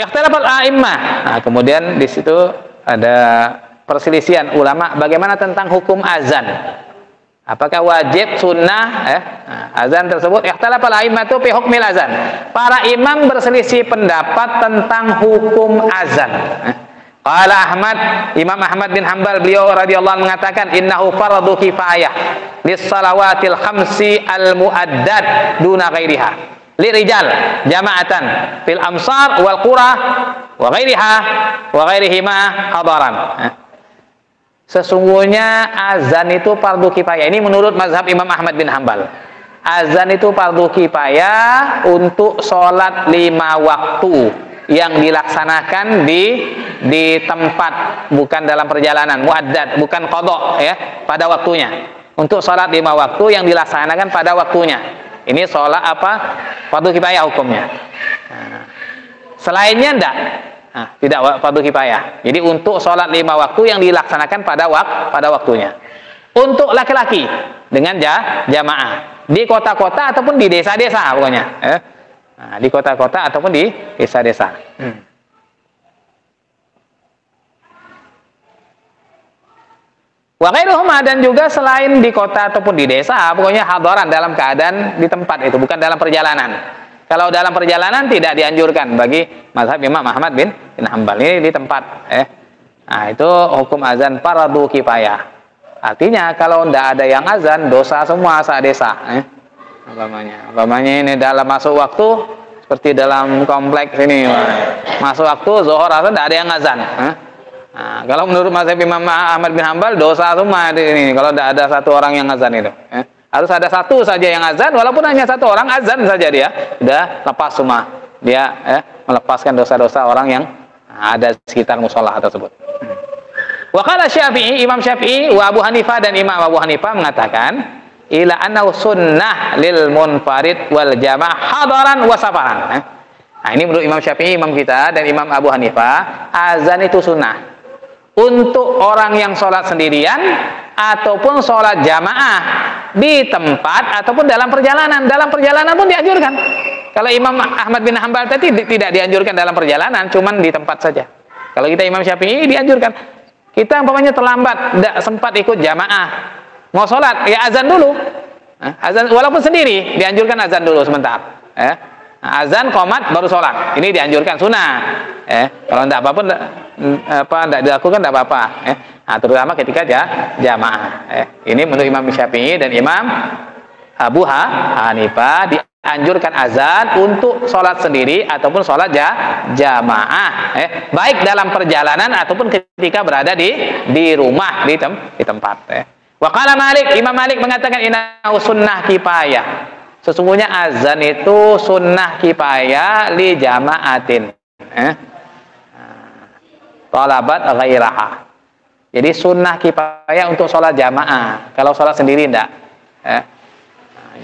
Ikhtilaful a'immah. Nah, kemudian di situ ada perselisihan ulama bagaimana tentang hukum azan. Apakah wajib, sunnah, azan tersebut? Ikhtilaful a'immah itu fi hukmil azan. Para imam berselisih pendapat tentang hukum azan. Qala Ahmad, Imam Ahmad bin Hanbal beliau radhiyallahu anhu mengatakan innahu fardhu kifayah lis salawatil khamsi al muaddad duna ghairiha lirijal jama'atan fil amsar wal qura wa ghairiha wa ghairihima hadaran. Sesungguhnya azan itu fardu kifayah. Ini menurut mazhab Imam Ahmad bin Hanbal. Azan itu fardu kifayah untuk sholat 5 waktu yang dilaksanakan di tempat, bukan dalam perjalanan, muaddad, bukan qadha ya, pada waktunya. Untuk sholat 5 waktu yang dilaksanakan pada waktunya. Ini sholat apa? Fardu kifayah hukumnya. Nah, selainnya enggak. Nah, tidak fardu kifayah. Jadi untuk sholat 5 waktu yang dilaksanakan pada waktunya. Untuk laki-laki dengan jamaah di kota-kota ataupun di desa-desa pokoknya. Nah, di kota-kota ataupun di desa-desa. Wa ghairuhuma, dan juga selain di kota ataupun di desa, pokoknya hadaran dalam keadaan di tempat itu, bukan dalam perjalanan. Kalau dalam perjalanan tidak dianjurkan bagi mazhab Imam Ahmad bin Hanbal, ini di tempat. Nah, itu hukum azan fardu kifayah. Artinya kalau tidak ada yang azan, dosa semua se-desa. Umpamanya ini dalam masuk waktu, seperti dalam kompleks ini, masuk waktu zuhur asar tidak ada yang azan. Nah, kalau menurut mazhab Imam Ahmad bin Hanbal, dosa semua ini kalau tidak ada satu orang yang azan itu. Harus ada satu saja yang azan, walaupun hanya satu orang azan saja, dia sudah lepas semua. Dia melepaskan dosa-dosa orang yang ada sekitar musola tersebut. Wa qala Syafi'i, Imam Syafi'i wa Abu Hanifah, dan Imam Abu Hanifah mengatakan ila annahu sunnah lil munfarid wal jamaah hadaran wa safaran. Nah, ini menurut Imam Syafi'i, imam kita, dan Imam Abu Hanifah, azan itu sunnah untuk orang yang sholat sendirian ataupun sholat jamaah di tempat ataupun dalam perjalanan. Dalam perjalanan pun dianjurkan. Kalau Imam Ahmad bin Hanbal tadi tidak dianjurkan dalam perjalanan, cuman di tempat saja. Kalau kita Imam Syafi'i dianjurkan. Kita umpamanya terlambat, tidak sempat ikut jamaah, mau sholat, ya azan dulu. Azan walaupun sendiri, dianjurkan azan dulu sebentar. Azan qomat baru sholat, ini dianjurkan sunnah. Kalau tidak apa-apa, tidak dilakukan tidak apa-apa. Nah, terutama ketika jamaah. Ini menurut Imam Syafi'i dan Imam Abu Hanifah, dianjurkan azan untuk sholat sendiri ataupun sholat jamaah, baik dalam perjalanan ataupun ketika berada di rumah, di tempat. Wa qala Malik, Imam Malik mengatakan innahu sunnah kifayah. Sesungguhnya azan itu sunnah kifayah li jama'atin. Talabat ghairaha. Jadi sunnah kifayah untuk sholat jamaah. Kalau sholat sendiri enggak.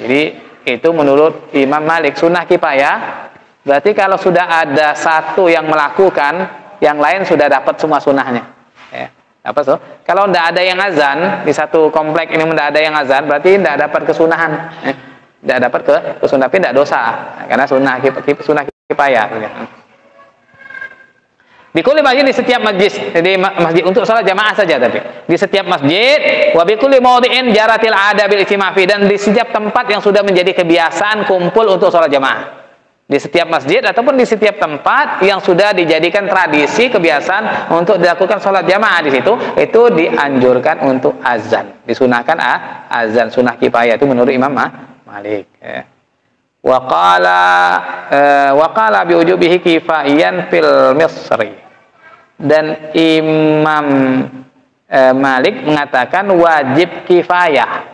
Jadi itu menurut Imam Malik sunnah kifayah. Berarti kalau sudah ada satu yang melakukan, yang lain sudah dapat semua sunnahnya. Apa so? Kalau enggak ada yang azan di satu komplek ini, enggak ada yang azan, berarti enggak dapat kesunahan. Tidak dapat kesunnah, tapi tidak dosa karena sunnah kifayah. Di kulli masjid, di setiap masjid, di masjid untuk salat jamaah saja, tapi di setiap masjid, wa bi kulli mawdi'in jaratil ada bil ijtima' fi, dan di setiap tempat yang sudah menjadi kebiasaan kumpul untuk salat jamaah. Di setiap masjid ataupun di setiap tempat yang sudah dijadikan tradisi kebiasaan untuk dilakukan salat jamaah di situ, itu dianjurkan untuk azan, disunahkan azan sunnah kifayah, itu menurut Imam Malik. Wa qala bi wujubihi kifayan fil misri, dan Imam Malik mengatakan wajib kifayah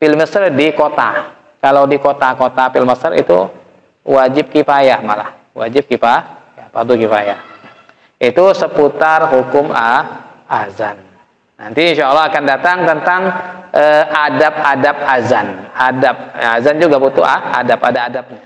fil misri, di kota. Kalau di kota-kota fil misri itu wajib kifayah, malah wajib kifayah, fardu kifayah. Itu seputar hukum azan. Nanti insya Allah akan datang tentang adab-adab azan. Azan juga butuh adab, ada adabnya.